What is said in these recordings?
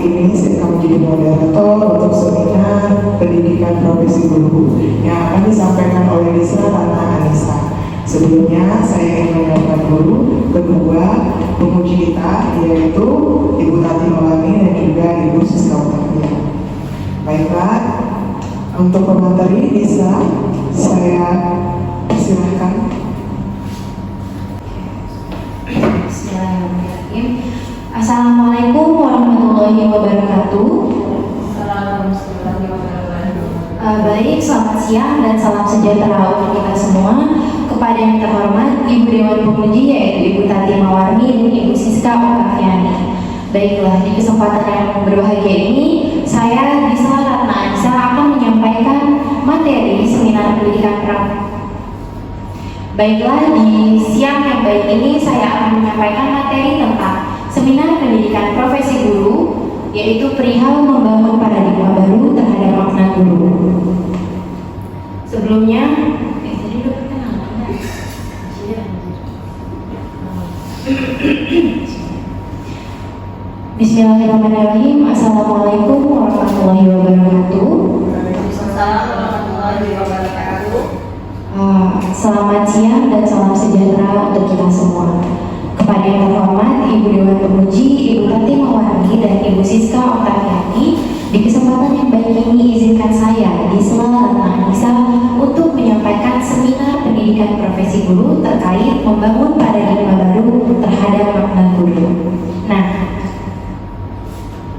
ini saya akan menjadi moderator untuk seminar pendidikan profesi guru yang akan disampaikan oleh Lisa Ratna Anissa. Sebelumnya saya ingin mengucapkan dulu kedua penguji kita, yaitu Ibu Tati Maulani dan juga Ibu Siska Utapia. Baiklah, untuk pemateri Lisa, saya persilahkan. Bismillahirrahmanirrahim. Assalamualaikum warahmatullahi wabarakatuh. Baik, selamat siang dan salam sejahtera untuk kita semua. Kepada yang terhormat Ibu Dewan Penguji yaitu Ibu Tati Mawarni dan Ibu Siska Okaviani. Baiklah, di kesempatan yang berbahagia ini saya Lisa Ratna Anissa akan menyampaikan materi seminar pendidikan Baiklah, di siang yang baik ini saya akan menyampaikan materi tentang seminar pendidikan profesi guru, yaitu perihal membangun paradigma baru terhadap makna guru. Sebelumnya, Bismillahirrahmanirrahim. Assalamualaikum warahmatullahi wabarakatuh. Waalaikumsalam warahmatullahi wabarakatuh. Selamat siang dan salam sejahtera untuk kita semua. Kepada yang terhormat Ibu Dewan Penguji, Ibu Tati Mawarni dan Ibu Siska Okaviani, di kesempatan yang baik ini izinkan saya Lisa Ratna Anissa untuk menyampaikan seminar pendidikan profesi guru terkait membangun paradigma baru terhadap makna guru. Nah,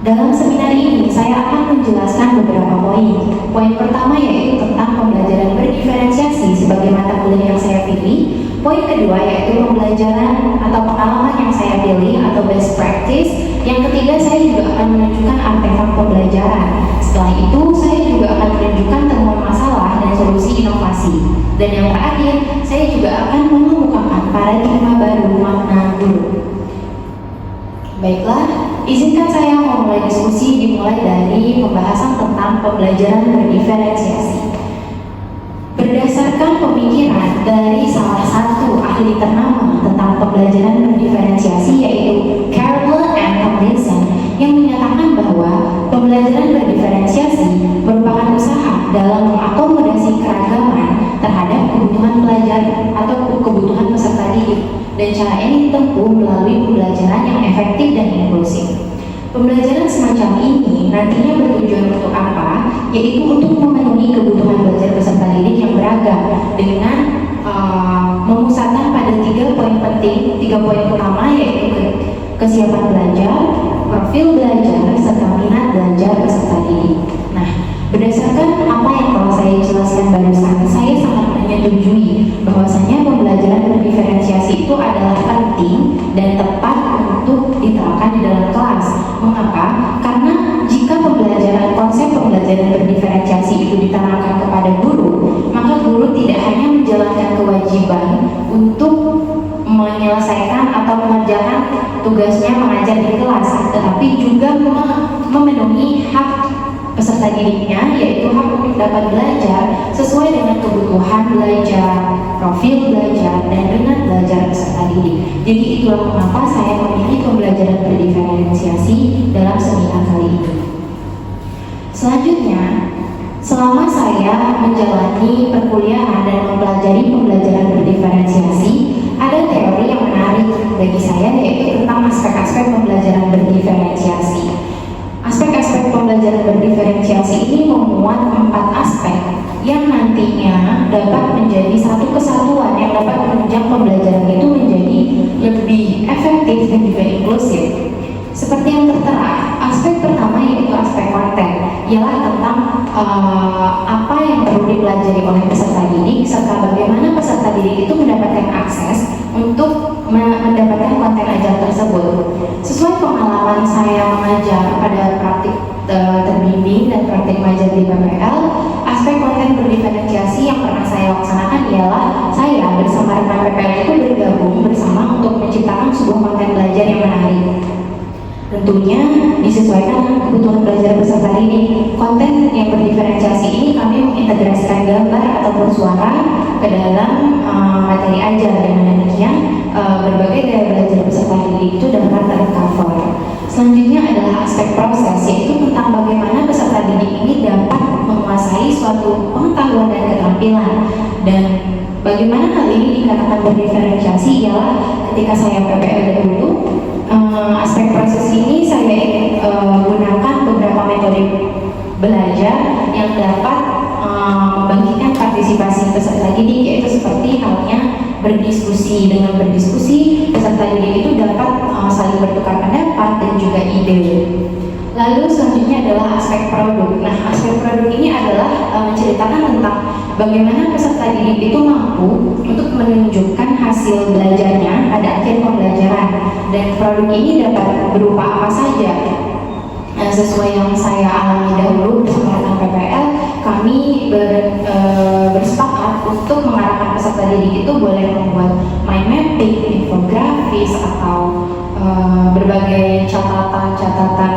dalam seminar ini saya akan menjelaskan beberapa poin. Poin pertama yaitu tentang pembelajaran berdiferensiasi sebagai mata kuliah yang saya pilih. Poin kedua yaitu pembelajaran atau pengalaman yang saya pilih atau best practice. Yang ketiga, saya juga akan menunjukkan artefak pembelajaran. Setelah itu, saya juga akan menunjukkan temuan masalah dan solusi inovasi. Dan yang terakhir, saya juga akan mengemukakan paradigma baru makna guru. Baiklah, izinkan saya memulai diskusi dimulai dari pembahasan tentang pembelajaran berdiferensiasi. Berdasarkan pemikiran dari salah satu ahli ternama tentang pembelajaran berdiferensiasi yaitu Carroll and Tomlinson yang menyatakan bahwa pembelajaran berdiferensiasi merupakan usaha dalam mengakomodasi keragaman terhadap kebutuhan pelajar atau kebutuhan peserta didik, dan cara ini ditempuh melalui pembelajaran yang efektif dan inklusif. Pembelajaran semacam ini nantinya bertujuan untuk apa? Yaitu untuk memenuhi kebutuhan belajar peserta didik yang beragam dengan memusatkan pada 3 poin penting, 3 poin utama yaitu kesiapan belajar, profil belajar, serta minat belajar peserta didik. Nah, berdasarkan apa yang telah saya jelaskan barusan, saya sangat menyetujui bahwasanya pembelajaran berdiferensiasi itu adalah penting dan tepat untuk diterapkan di dalam kelas. Mengapa? Karena jika konsep pembelajaran berdiferensiasi itu ditanamkan kepada guru, maka guru tidak hanya menjalankan kewajiban untuk menyelesaikan atau mengerjakan tugasnya mengajar di kelas, tetapi juga memenuhi hak peserta didiknya, yaitu hak untuk dapat belajar sesuai dengan kebutuhan belajar, profil belajar, dan minat belajar peserta didik. Jadi itulah mengapa saya memilih pembelajaran berdiferensiasi dalam seminar kali ini. Selanjutnya, selama saya menjalani perkuliahan dan mempelajari pembelajaran berdiferensiasi, ada teori yang menarik bagi saya yaitu tentang aspek-aspek pembelajaran berdiferensiasi. Aspek-aspek pembelajaran berdiferensiasi ini memuat 4 aspek yang nantinya dapat menjadi satu kesatuan yang dapat menunjang pembelajaran itu menjadi lebih efektif dan juga inklusif. Seperti yang tertera, aspek pertama yaitu aspek konten, ialah tentang apa yang perlu dipelajari oleh peserta didik serta bagaimana peserta didik itu mendapatkan akses untuk mendapatkan konten ajar tersebut. Sesuai pengalaman saya mengajar pada praktik terbimbing dan praktik mengajar di PPL, aspek konten berdiferensiasi yang pernah saya laksanakan ialah saya bersama rekan PPL itu bergabung bersama untuk menciptakan sebuah konten belajar yang menarik. Tentunya disesuaikan dengan kebutuhan belajar peserta didik. Konten yang berdiferensiasi ini kami mengintegrasikan gambar ataupun suara ke dalam materi ajar, dengan demikian berbagai gaya belajar peserta didik itu dapat tercover. Selanjutnya adalah adalah aspek proses, yaitu tentang bagaimana peserta didik ini dapat menguasai suatu pengetahuan dan keterampilan. Dan bagaimana hal ini dikatakan berdiferensiasi ialah ketika saya PPL dahulu, aspek proses ini saya gunakan beberapa metode belajar yang dapat membangkitkan partisipasi peserta didik, yaitu seperti halnya berdiskusi. Dengan berdiskusi, peserta didik itu dapat saling bertukar pendapat dan juga ide. Lalu selanjutnya adalah aspek produk. Nah, aspek produk ini adalah menceritakan tentang bagaimana peserta didik itu mampu untuk menunjukkan hasil belajarnya pada akhir pembelajaran. Dan produk ini dapat berupa apa saja. Sesuai yang saya alami dahulu bersama rekan PPL, kami bersepakat untuk mengarahkan peserta didik itu boleh membuat mind mapping, infografis, atau berbagai catatan-catatan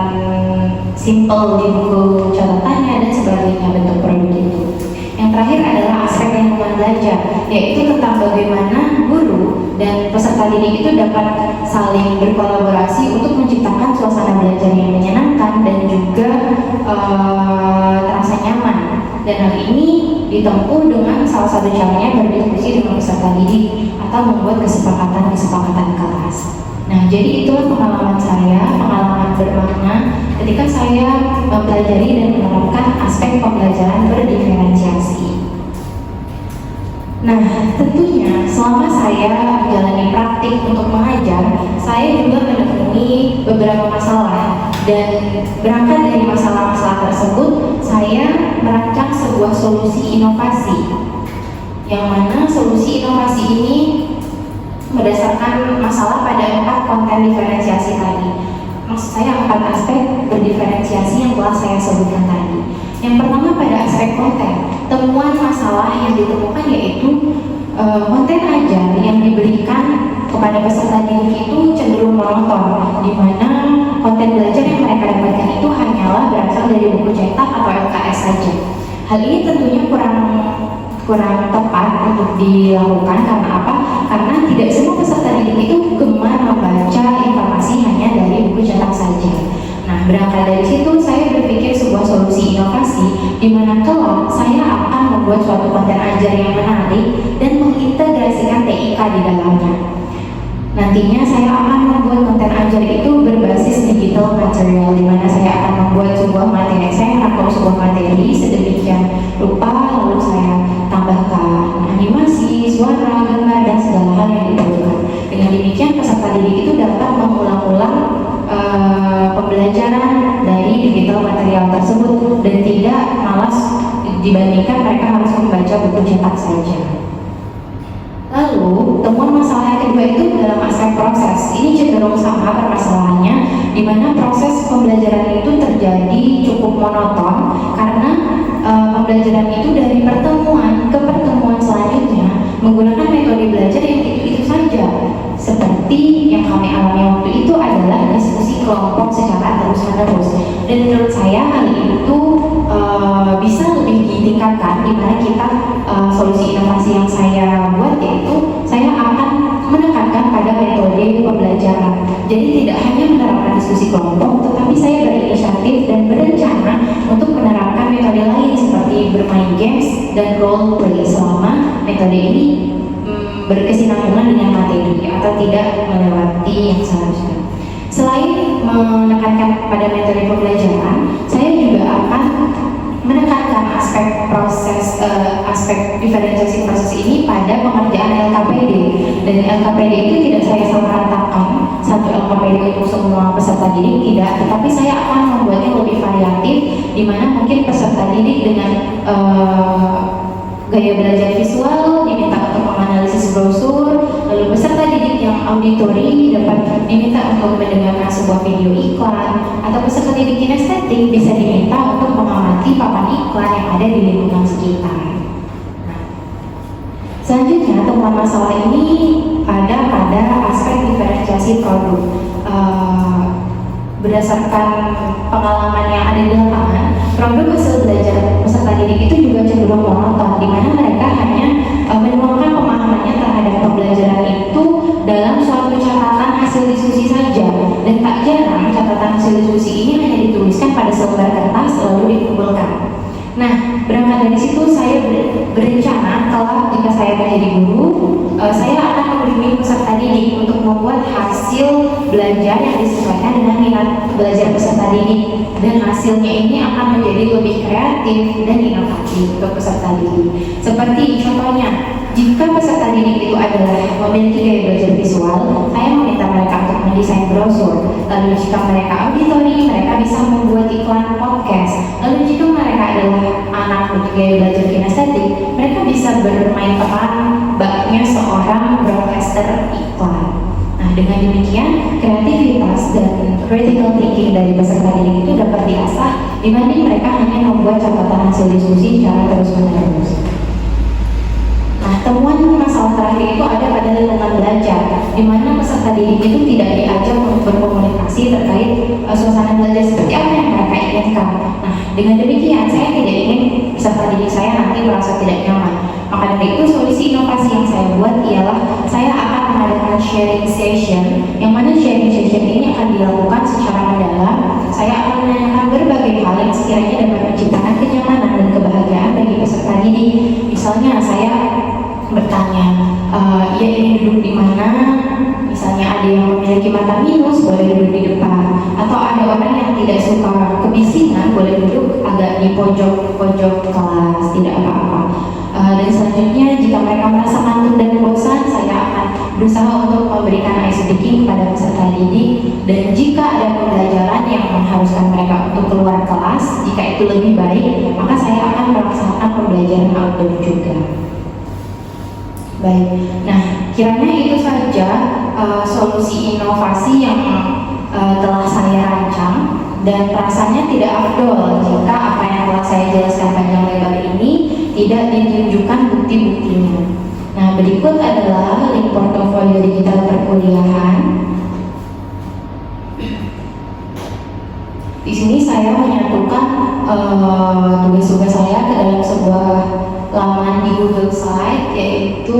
simple di buku catatannya dan sebagainya bentuk produk itu. Yang terakhir adalah aspek lingkungan belajar, yaitu tentang bagaimana guru dan peserta didik itu dapat saling berkolaborasi untuk menciptakan suasana belajar yang menyenangkan dan juga terasa nyaman. Dan hal ini ditempuh dengan salah satu caranya berdiskusi dengan peserta didik atau membuat kesepakatan kelas. Nah, jadi itulah pengalaman saya, pengalaman bermakna ketika saya mempelajari dan menerapkan aspek pembelajaran berdiferensiasi. Nah, tentunya selama saya menjalani praktik untuk mengajar, saya juga menemui beberapa masalah, dan berangkat dari masalah-masalah tersebut, saya merancang sebuah solusi inovasi, yang mana solusi inovasi ini berdasarkan masalah pada 4 konten diferensiasi tadi. Maksud saya 4 aspek berdiferensiasi yang telah saya sebutkan tadi. Yang pertama pada aspek konten, temuan masalah yang ditemukan yaitu konten ajar yang diberikan kepada peserta didik itu cenderung monoton, di mana konten belajar yang mereka dapatkan itu hanyalah berasal dari buku cetak atau LKS saja. Hal ini tentunya kurang tepat untuk dilakukan. Karena apa? Karena tidak semua peserta didik itu gemar membaca informasi hanya dari buku cetak saja. Nah, berangkat dari situ saya berpikir sebuah solusi inovasi di mana kelak saya akan membuat suatu konten ajar yang menarik dan mengintegrasikan TIK di dalamnya. Nantinya saya akan membuat konten ajar itu berbasis digital material, di mana saya akan membuat sebuah materi, saya merangkum sebuah materi sedemikian rupa, lalu saya tambahkan animasi, suara, gambar, dan segala hal yang diperlukan. Dengan demikian peserta didik itu dapat mengulang-ulang pembelajaran dari digital material tersebut dan tidak malas dibandingkan mereka harus membaca buku cetak saja. Lalu, temuan masalah yang kedua itu dalam aspek proses. Ini cenderung sama permasalahannya, di mana proses pembelajaran itu terjadi cukup monoton karena pembelajaran itu dari pertemuan ke pertemuan selanjutnya menggunakan metode belajar yang itu saja. Seperti yang kami alami waktu itu adalah diskusi kelompok secara terus-menerus. Dan menurut saya hal itu bisa lebih ditingkatkan, di mana kita solusi inovasi yang saya buat yaitu saya akan menekankan pada metode pembelajaran. Jadi tidak hanya menerapkan diskusi kelompok, tetapi saya berinisiatif dan berencana untuk menerapkan metode lain seperti bermain games dan role play selama metode ini berkesinambungan dengan materi atau tidak melewati yang seharusnya. Selain menekankan pada metode pembelajaran, saya juga akan menekankan aspek proses, aspek diferensiasi proses ini pada pengerjaan LKPD. Dan LKPD itu tidak saya seratakan satu LKPD untuk semua peserta didik, tidak, tetapi saya akan membuatnya lebih variatif, di mana mungkin peserta didik dengan gaya belajar visual diminta untuk menganalisis brosur, lalu peserta didik yang auditori dapat diminta untuk mendengarkan sebuah video iklan, atau peserta didik kinestetik bisa diminta untuk mengamati papan iklan yang ada di lingkungan sekitar. Nah, selanjutnya temuan masalah ini ada pada aspek diferensiasi produk. Berdasarkan pengalaman yang ada di lapangan, produk hasil belajar peserta didik itu juga cenderung monoton, di mana mereka hanya menuangkan pemahamannya terhadap pembelajaran itu dalam suatu catatan hasil diskusi saja, dan tak jarang catatan hasil diskusi ini hanya dituliskan pada selembar kertas lalu dikumpulkan. Nah, berangkat dari situ saya berencana kalau jika saya menjadi guru, saya akan membimbing peserta didik untuk membuat hasil belajar yang disesuaikan dengan minat belajar peserta didik, dan hasilnya ini akan menjadi lebih kreatif dan inovatif untuk peserta didik. Seperti contohnya, jika peserta didik itu adalah memiliki gaya belajar visual, saya meminta mereka untuk mendesain brosur. Lalu jika mereka auditori, mereka bisa membuat iklan podcast. Lalu jika mereka adalah anak bergaya belajar kinestetik, mereka bisa bermain peran baknya seorang broadcaster iklan. Nah, dengan demikian kreativitas dan critical thinking dari peserta didik itu dapat diasah dibanding mereka hanya membuat catatan hasil diskusi secara terus-menerus. Nah, temuan masalah terakhir itu ada pada lingkungan belajar, di mana peserta didik itu tidak diajak untuk berkomunikasi terkait suasana belajar seperti apa yang mereka inginkan. Nah, dengan demikian saya tidak ingin peserta didik saya nanti merasa tidak nyaman. Maka dari itu solusi inovasi yang saya buat ialah saya akan mengadakan sharing session, yang mana sharing session ini akan dilakukan secara mendalam. Saya akan menanyakan berbagai hal yang sekiranya dapat menciptakan kenyamanan dan kebahagiaan bagi peserta didik. Misalnya saya bertanya, ia ingin duduk di mana? Misalnya ada yang memiliki mata minus, boleh duduk di depan. Atau ada orang yang tidak suka kebisingan, boleh duduk agak di pojok kelas, tidak apa-apa. Dan selanjutnya, jika mereka merasa ngantuk dan bosan, saya akan berusaha untuk memberikan ice breaking kepada peserta didik. Dan jika ada pembelajaran yang mengharuskan mereka untuk keluar kelas, jika itu lebih baik, maka saya akan melaksanakan pembelajaran outdoor juga. Baik, nah kiranya itu saja solusi inovasi yang telah saya rancang, dan rasanya tidak afdol jika apa yang telah saya jelaskan panjang lebar ini tidak ditunjukkan bukti-buktinya. Nah, berikut adalah link portofolio digital perkuliahan. Di sini saya menyatukan tugas-tugas saya ke dalam sebuah laman di Google Slide, yaitu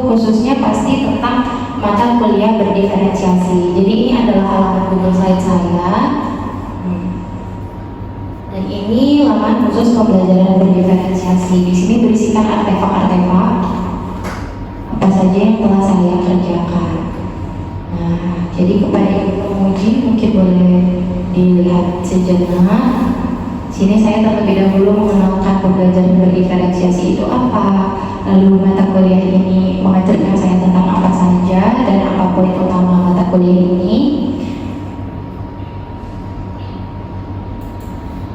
khususnya pasti tentang mata kuliah berdiferensiasi. Jadi ini adalah halaman Google Slide saya, dan ini laman khusus pembelajaran berdiferensiasi. Di sini berisikan artefak-artefak apa saja yang telah saya kerjakan. Nah, jadi kepada ibu penguji mungkin boleh dilihat sejenak. Sini saya terlebih dahulu mengenalkan pembelajaran berdiferensiasi itu apa, lalu mata kuliah ini mengajarkan saya tentang apa saja dan apa poin utama mata kuliah ini.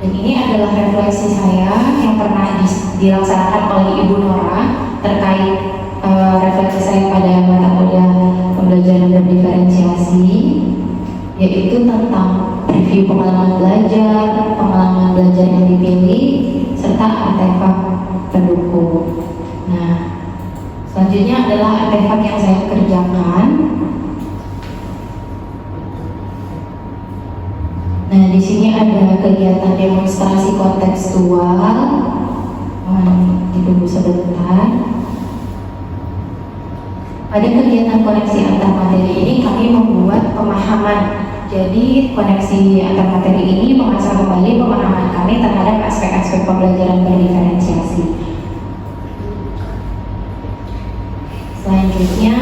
Dan ini adalah refleksi saya yang pernah dilaksanakan oleh Ibu Nora terkait refleksi saya pada mata kuliah pembelajaran berdiferensiasi, yaitu tentang review pengalaman belajar yang dipilih, serta artefak pendukung. Nah, selanjutnya adalah artefak yang saya kerjakan. Nah, di sini ada kegiatan demonstrasi kontekstual. Ditunggu sebentar. Pada kegiatan koneksi antar materi ini kami membuat pemahaman. Jadi koneksi antar materi ini mengasah kembali pemahaman kami terhadap aspek-aspek pembelajaran berdiferensiasi. Selanjutnya,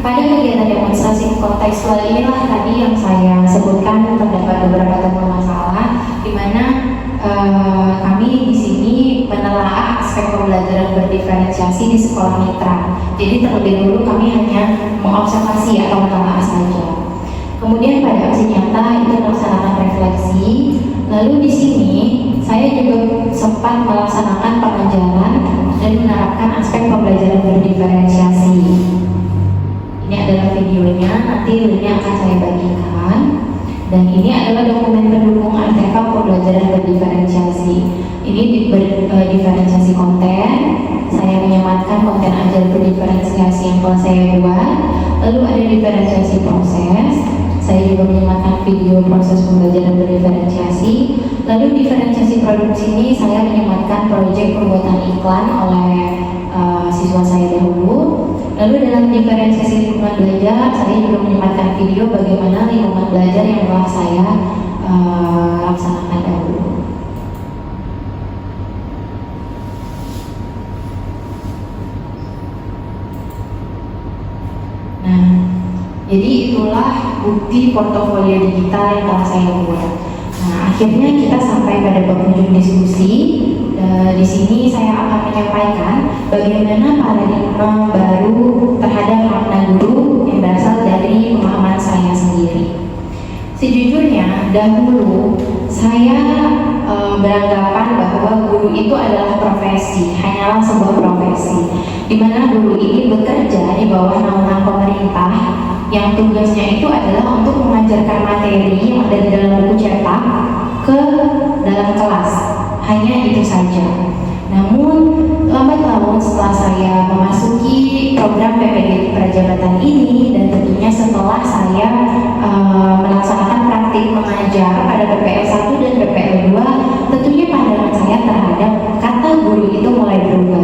pada kegiatan demonstrasi kontekstual inilah tadi yang saya sebutkan terdapat beberapa temuan masalah, di mana kami di sini menelaah aspek pembelajaran berdiferensiasi di sekolah mitra. Jadi terlebih dahulu kami hanya mengobservasi atau menelaah saja. Kemudian pada aksi nyata itu melaksanakan refleksi. Lalu di sini saya juga sempat melaksanakan pengajaran dan menerapkan aspek pembelajaran berdiferensiasi. Ini adalah videonya, nanti linknya akan saya bagikan. Dan ini adalah dokumen pendukung artefak pembelajaran berdiferensiasi. Ini diferensiasi konten. Saya menyematkan konten ajar berdiferensiasi yang telah saya buat. Lalu ada diferensiasi proses. Saya juga menyematkan video proses pembelajaran berdiferensiasi. Lalu diferensiasi produksi ini saya menyematkan proyek pembuatan iklan oleh siswa saya dahulu. Lalu dalam diferensiasi lingkungan belajar, saya juga menyematkan video bagaimana lingkungan belajar yang telah saya bukti portofolio digital yang telah saya buat. Nah, akhirnya kita sampai pada penghujung diskusi. Di sini saya akan menyampaikan bagaimana paradigma baru terhadap makna guru yang berasal dari pemahaman saya sendiri. Sejujurnya, dahulu saya beranggapan bahwa guru itu adalah profesi, hanyalah sebuah profesi, di mana guru ini bekerja di bawah naungan pemerintah yang tugasnya itu adalah untuk mengajarkan materi yang ada di dalam buku cetak ke dalam kelas. Hanya itu saja. Namun lambat laun setelah saya memasuki program PPDB Prajabatan ini dan tentunya setelah saya melaksanakan praktik mengajar pada PPL 1 dan PPL 2, tentunya pandangan saya terhadap kata guru itu mulai berubah.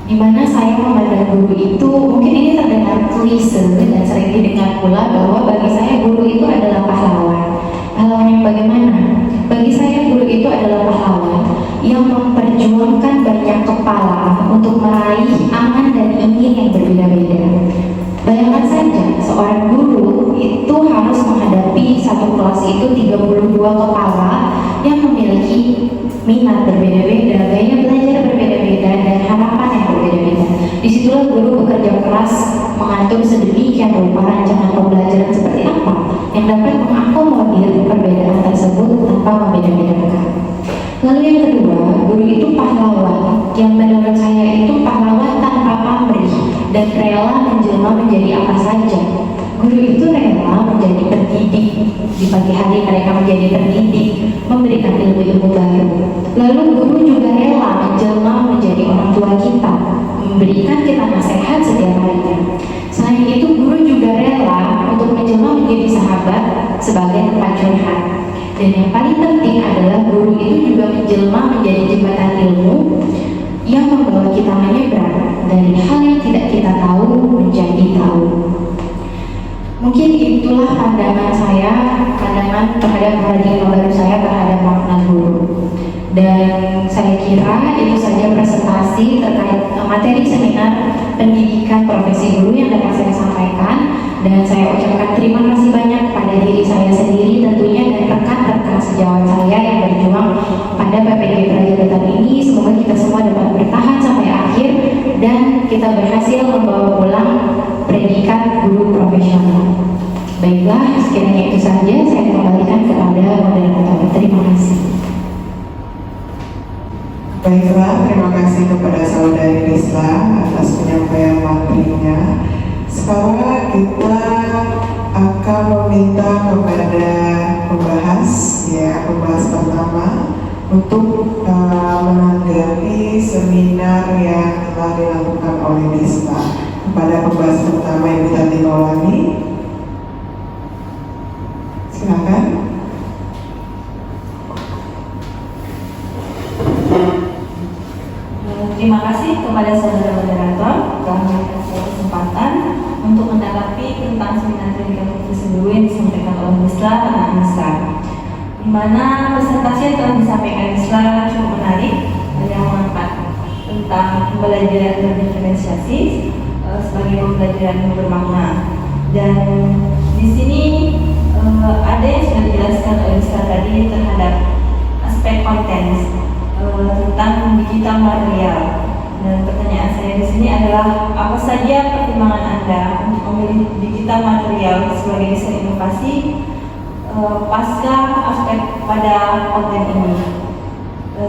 Di mana saya memandang guru itu, mungkin ini terdengar klise dan sering didengar pula, bahwa bagi saya guru itu adalah pahlawan. Pahlawan yang bagaimana? Bagi saya guru itu adalah pahlawan yang memperjuangkan banyak kepala untuk meraih angan dan ingin yang berbeda-beda. Bayangkan saja, seorang guru itu harus menghadapi satu kelas itu 32 kepala yang memiliki minat berbeda-beda, gaya belajar berbeda-beda, dan harapan yang berbeda-beda. Disitulah guru bekerja keras mengatur sedemikian rupa rancangan pembelajaran seperti apa yang dapat mengakomodir perbedaan tersebut tanpa membeda-bedakan. Lalu yang kedua, guru itu pahlawan yang menurut saya itu pahlawan tanpa pamrih dan rela menjelma menjadi apa saja. Guru itu rela menjadi pendidik, di pagi hari mereka menjadi pendidik, memberikan ilmu-ilmu baru. Lalu guru juga rela menjelma menjadi orang tua kita, memberikan kita nasihat setiap harinya. Selain itu, guru juga rela untuk menjelma menjadi sahabat sebagai tempat curhat. Dan yang paling penting adalah guru itu juga menjelma menjadi jembatan ilmu yang membawa kita menyeberang dari hal yang tidak kita tahu menjadi tahu. Mungkin itulah pandangan saya, pandangan terhadap paradigma baru saya terhadap makna guru. Dan saya kira itu saja presentasi terkait materi seminar pendidikan profesi guru yang dapat saya sampaikan. Dan saya ucapkan terima kasih banyak pada diri saya sendiri tentunya dan rekan-rekan sejawat saya yang berjuang pada PPDB Prajabatan ini. Semoga kita semua dapat bertahan sampai akhir dan kita berhasil membawa pulang predikat guru profesional. Baiklah, sekiranya itu saja, saya kembalikan kepada moderator. Terima kasih. Baiklah, terima kasih kepada Saudari Risla atas penyampaian materinya. Sekarang kita akan meminta kepada pembahas pertama untuk menanggapi seminar yang telah dilakukan oleh Risla. Kepada pembahas pertama Ibu Tati Maulani, silakan. Terima kasih kepada saudara moderator telah memberikan saya kesempatan untuk menanggapi tentang seminar pendidikan profesi guru yang disampaikan oleh Risla dan Anissa, di mana presentasi yang telah disampaikan Risla cukup menarik yang mengangkat tentang pembelajaran berdiferensiasi sebagai pembelajaran yang bermakna. Dan di sini ada yang sudah dijelaskan oleh Risla tadi terhadap aspek konten tentang digital material. Dan pertanyaan saya di sini adalah apa saja pertimbangan Anda untuk memilih digital material sebagai desain inovasi pasca aspek pada konten ini?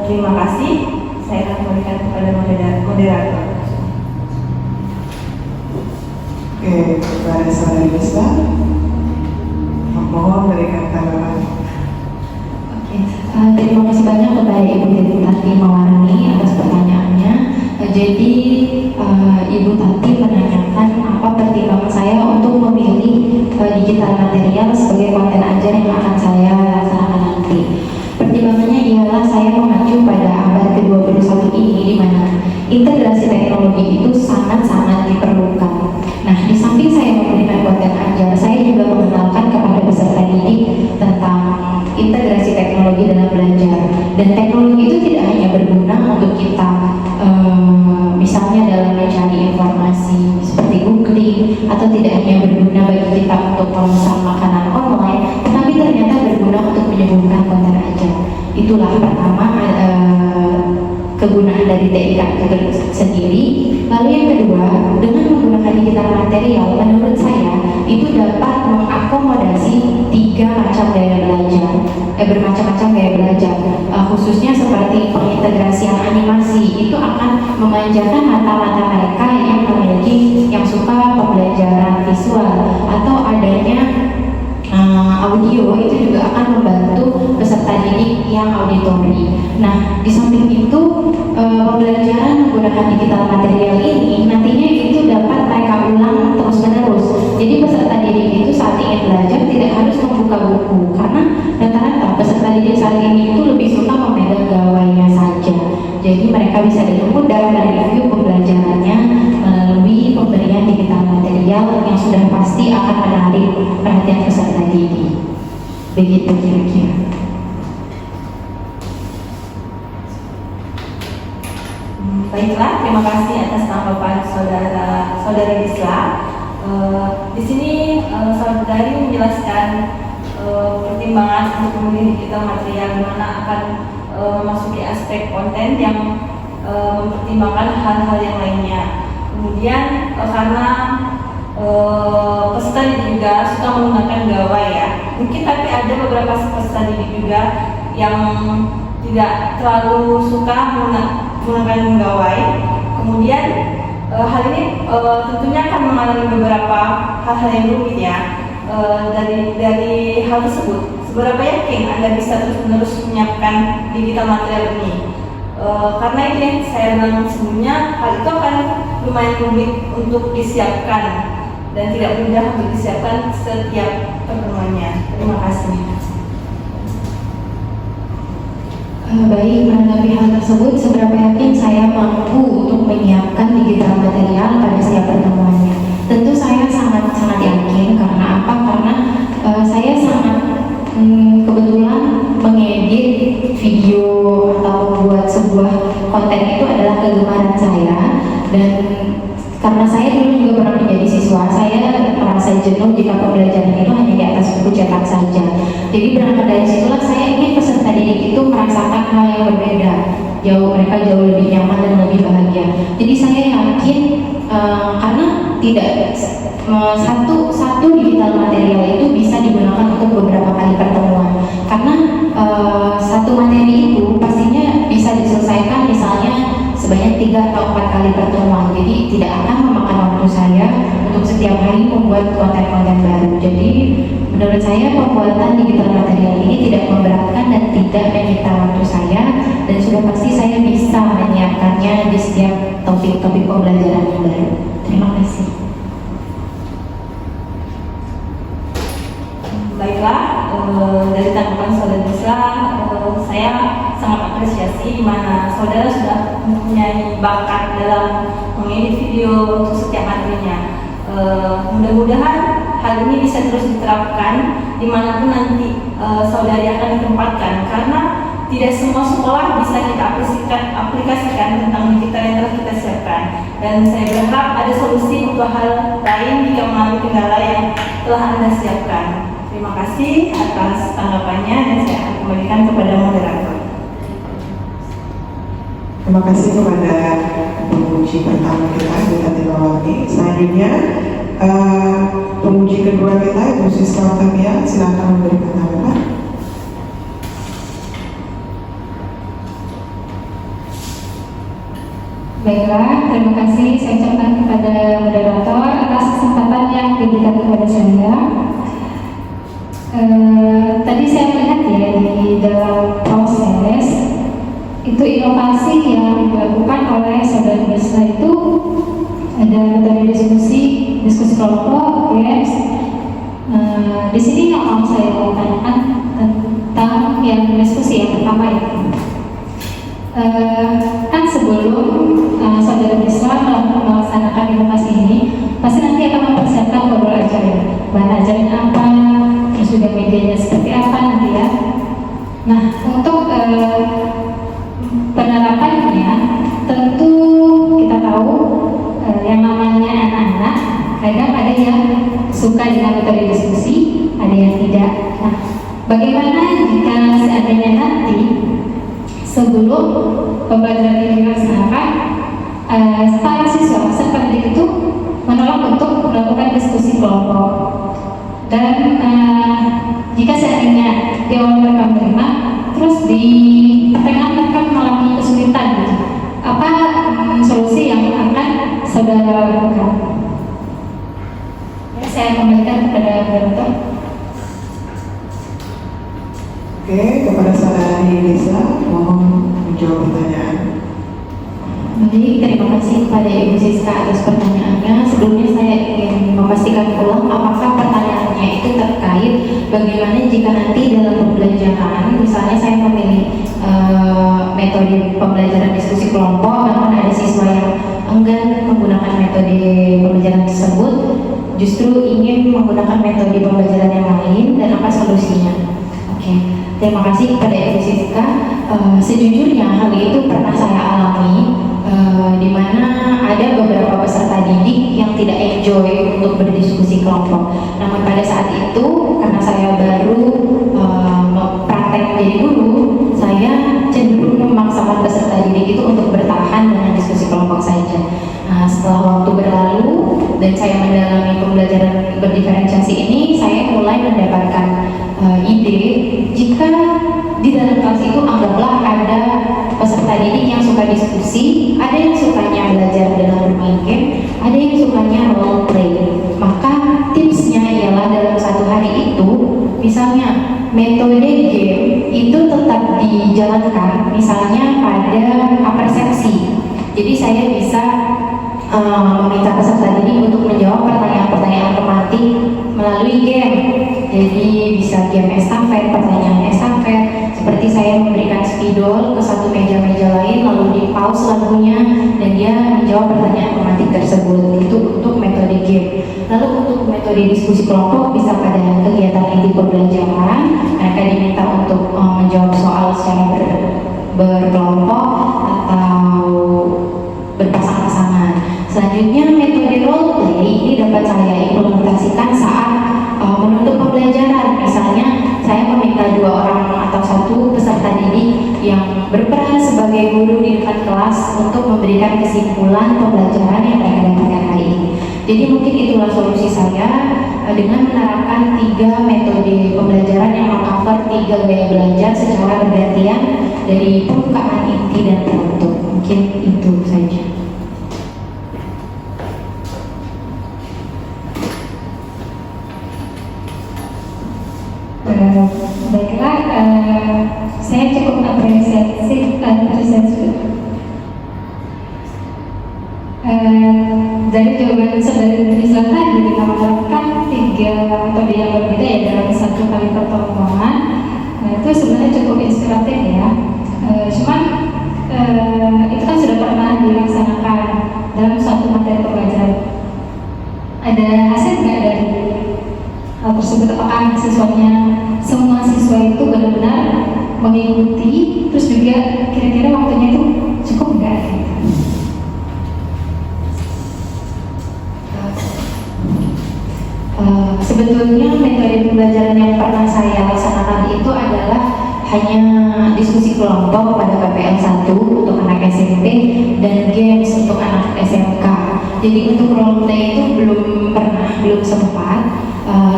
Terima kasih. Saya akan kembalikan kepada moderator. Oke, kepada Saudari Risla, mohon berikan tanggapan. Terima kasih banyak kepada Ibu Tati Mawarni atas pertanyaannya. Jadi Ibu Tati menanyakan apa pertimbangan saya untuk memilih digital material sebagai konten ajar yang akan saya laksanakan nanti. Pertimbangannya ialah saya mengacu pada abad ke-21 ini, di mana integrasi teknologi itu sangat-sangat diperlukan. Nah, di samping saya memberikan konten ajar, saya juga mengenalkan kepada peserta didik tentang integrasi teknologi dalam belajar. Dan teknologi itu tidak hanya berguna untuk kita misalnya dalam mencari informasi seperti googling, atau tidak hanya berguna bagi kita untuk dari TIK itu sendiri. Lalu yang kedua, dengan menggunakan digital material, menurut saya itu dapat mengakomodasi bermacam-macam gaya belajar, khususnya seperti pengintegrasian animasi itu akan memanjakan mata-mata mereka yang memiliki yang suka pembelajaran visual, atau adanya audio itu juga akan membantu peserta didik yang auditori. Nah, di samping itu pembelajaran menggunakan digital material ini nantinya itu dapat mereka ulang terus-menerus. Jadi peserta didik itu saat ingin belajar tidak harus membuka buku, karena rata-rata peserta didik saat ini itu lebih suka memegang gawainya saja. Jadi mereka bisa dengan mudah mereview pembelajarannya melalui pemberian digital material yang sudah pasti akan menarik perhatian peserta didik. Begitu kira-kira. Baiklah, terima kasih atas tanggapan saudara Gisla. Di sini saudari menjelaskan pertimbangan untuk memilih digital material di mana akan memasuki aspek konten yang mempertimbangkan hal-hal yang lainnya. Kemudian karena peserta didik juga suka menggunakan gawai ya, mungkin tapi ada beberapa peserta didik juga yang tidak terlalu suka menggunakan gawai. Kemudian hal ini tentunya akan mengalami beberapa hal-hal yang rumit ya. Dari hal tersebut, seberapa yakin Anda bisa terus-menerus menyiapkan digital material ini? Karena ini yang saya bilang sebelumnya, hal itu akan lumayan rumit untuk disiapkan dan tidak mudah untuk disiapkan setiap pertemuannya. Terima kasih. Baik, menanggapi hal tersebut, seberapa yakin saya mampu untuk menyiapkan digital material pada setiap pertemuannya? Tentu saya sangat yakin. Karena apa? Karena saya sangat kebetulan mengedit video atau membuat sebuah konten itu adalah kegemaran saya. Dan karena saya dulu juga pernah menjadi siswa, saya merasa jenuh jika pembelajaran itu hanya di atas buku cetak saja. Jadi berangkat dari situlah saya ingin peserta didik itu merasakan hal yang berbeda. Mereka jauh lebih nyaman dan lebih bahagia. Jadi saya yakin karena tidak satu digital material itu bisa digunakan untuk beberapa kali pertemuan. Karena satu materi itu pastinya bisa diselesaikan misalnya sebanyak 3 atau 4 kali pertemuan. Jadi tidak akan memakan waktu saya untuk setiap hari membuat konten-konten baru. Jadi menurut saya pembuatan digital material ini tidak memberatkan dan tidak menyita waktu saya, dan sudah pasti saya bisa menyiapkannya di setiap topik-topik pembelajaran yang baru. Terima kasih. Baiklah, dari tanggapan saudara Gisla, saya sangat apresiasi di mana saudara sudah mempunyai bakat dalam mengedit video untuk setiap materinya. Mudah-mudahan hal ini bisa terus diterapkan dimanapun nanti saudari akan ditempatkan, karena tidak semua sekolah bisa kita aplikasikan tentang digital yang telah kita siapkan. Dan saya berharap ada solusi untuk hal lain jika mengalami kendala yang telah Anda siapkan. Terima kasih atas tanggapannya dan saya akan kembalikan kepada moderator. Terima kasih kepada penguji pertama kita, Ibu Tatimawati. Selanjutnya penguji kedua kita, Ibu Siska Octavia, silakan memberikan tanggapan. Baiklah, terima kasih saya ucapkan kepada moderator atas kesempatan yang diberikan kepada saya. Tadi saya melihat ya di dalam proses itu inovasi yang dilakukan oleh saudara Gisla itu ada metode diskusi kelompok, games. Di sini yang mau saya tanyakan tentang yang diskusi yang pertama itu. Kan sebelum saudara Gisla melaksanakan inovasi ini, pasti nanti akan mempersiapkan modul ajar, bahan ajarnya apa, terus juga medianya seperti apa nanti ya. Nah, untuk penerapannya tentu kita tahu yang namanya anak-anak kadang ada yang suka dengan metode diskusi, ada yang tidak. Nah, bagaimana jika seandainya nanti sebelum pembelajaran ini dilaksanakan para siswa peserta didik itu menolak untuk melakukan diskusi kelompok. Dan jika seandainya di awal mereka menerima, terus di pertengahan mereka mengalami kesulitan, gitu, apa solusi yang akan saudara lakukan? Ya, saya kembalikan kepada moderator. Oke, kepada saudari Lisa, mohon menjawab pertanyaan. Baik, terima kasih kepada Ibu Siska atas pertanyaannya. Sebelumnya saya ingin memastikan ulang apakah pertanyaannya itu terkait bagaimana jika nanti dalam pembelajaran, misalnya saya memilih metode pembelajaran diskusi kelompok, namun ada siswa yang enggan menggunakan metode pembelajaran tersebut, justru ingin menggunakan metode pembelajaran yang lain, dan apa solusinya? Oke, terima kasih kepada Ibu Siska. Sejujurnya hal itu pernah saya alami. Di mana ada beberapa peserta didik yang tidak enjoy untuk berdiskusi kelompok. Namun pada saat itu, karena saya baru praktek menjadi guru, saya cenderung memaksakan peserta didik itu untuk bertahan dengan diskusi kelompok saja. Nah, setelah waktu berlalu dan saya mendalami pembelajaran berdiferensiasi ini, saya mulai mendapatkan ide jika di dalam kelas itu anggaplah ada peserta didik yang suka diskusi, ada yang sukanya belajar dalam bermain game, ada yang sukanya role play. Maka tipsnya ialah dalam satu hari itu, misalnya metode game itu tetap dijalankan, misalnya pada persepsi. Jadi saya bisa meminta peserta didik untuk menjawab pertanyaan-pertanyaan tematik melalui game. Jadi bisa game estafet, pertanyaan estafet, seperti saya memberikan spidol ke satu meja-meja lain, lalu di pause lagunya dan dia menjawab pertanyaan tematik tersebut. Itu untuk metode game. Lalu untuk metode diskusi kelompok bisa pada kegiatan inti pembelajaran, mereka diminta untuk menjawab soal secara berkelompok atau berpasang-pasangan. Selanjutnya metode role play ini dapat saya implementasikan saat menutup pembelajaran. Misalnya saya meminta 2 orang atau 1 peserta didik yang berperan sebagai guru di dekat kelas untuk memberikan kesimpulan pembelajaran yang mereka dapatkan hari ini. Jadi mungkin itulah solusi saya dengan menerapkan 3 metode pembelajaran yang meng-cover 3 gaya belajar secara bergantian dari pembukaan, inti, dan penutup. Mungkin itu saja. Baiklah, saya cukup apresiasi dari jawaban saudari Lisa tadi. Kita menerapkan 3 metode yang berbeda ya dalam 1 kali pertemuan. Nah, itu sebenarnya cukup inspiratif ya. Cuman itu kan sudah pernah dilaksanakan dalam suatu materi pembelajaran. Ada hasil nggak dari hal tersebut? Apakah semua siswa itu benar-benar mengikuti, terus juga kira-kira waktunya itu cukup nggak? Sebetulnya metode pembelajaran yang pernah saya laksanakan itu adalah hanya diskusi kelompok pada PPL 1 untuk anak SMP dan games untuk anak SMK. Jadi untuk role play itu belum sempat.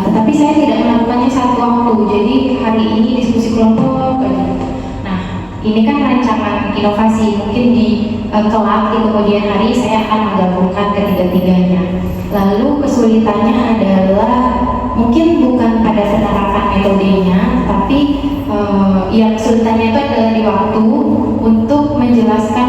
Tetapi saya tidak melakukannya satu waktu. Jadi hari ini diskusi kelompok. Nah, ini kan rancangan inovasi. Mungkin di kelak di kemudian hari saya akan menggabungkan ketiga-tiganya. Lalu kesulitannya adalah mungkin bukan pada penerapan metodenya, tapi yang kesulitannya itu adalah di waktu untuk menjelaskan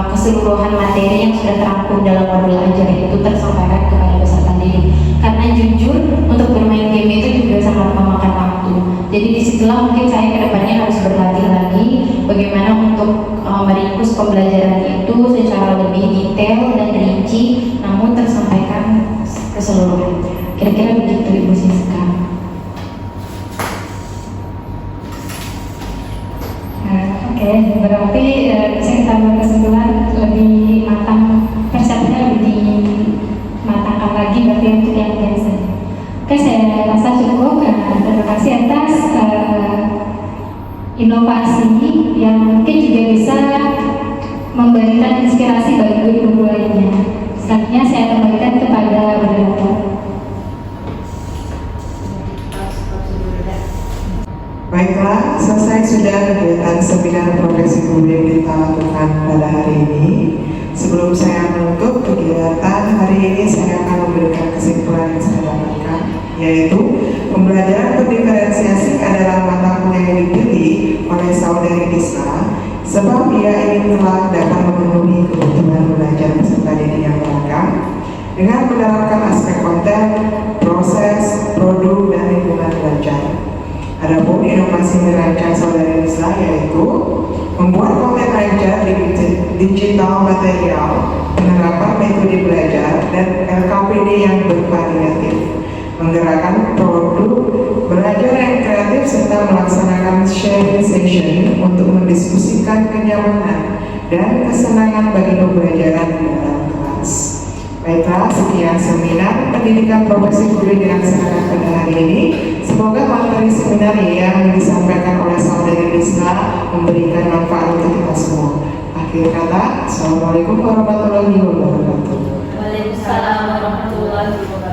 keseluruhan materi yang sudah terangkum dalam modul ajar itu tersampaikan kepada peserta didik. Karena jujur untuk bermain game itu juga sangat memakan waktu. Jadi disitulah mungkin saya kedepannya harus berlatih lagi bagaimana untuk meringkus pembelajaran itu secara lebih detail dan rinci, namun tersampaikan keseluruhannya. Kira-kira begitu Ibu Siska. Oke, berarti bisa kita berkesimpulan lebih matang, persiapannya lebih dimatangkan lagi berarti untuk yang biasa. Oke, saya rasa cukup. Terima kasih atas inovasi yang mungkin juga bisa memberikan inspirasi bagi guru-guru lainnya. Selanjutnya saya kembalikan kepada moderator. Baiklah, selesai sudah kegiatan seminar profesi guru yang kita lakukan pada hari ini. Sebelum saya menutup kegiatan hari ini, saya akan memberikan kesimpulan yang saya dapatkan, yaitu pembelajaran pendiferensiasi adalah mata kuliah yang dipilih oleh saudari Disla sebab ia ingin kelak dapat memenuhi kebutuhan belajar peserta didik yang beragam dengan menerapkan aspek konten, proses, produk, dan lingkungan belajar. Adapun inovasi dirancang saudari Nisa yaitu membuat konten ajar di digital material, penerapan metode belajar, dan LKPD yang bervariatif, menggerakkan produk belajar yang kreatif serta melaksanakan sharing session untuk mendiskusikan kenyamanan dan kesenangan bagi pembelajaran di dalam kelas. Baiklah, sekian seminar pendidikan profesi guru yang dilaksanakan pada hari ini. Semoga materi seminar yang disampaikan oleh saudari Rizka memberikan manfaat untuk kita semua. Akhir kata, Assalamualaikum warahmatullahi wabarakatuh. Waalaikumsalam warahmatullahi wabarakatuh.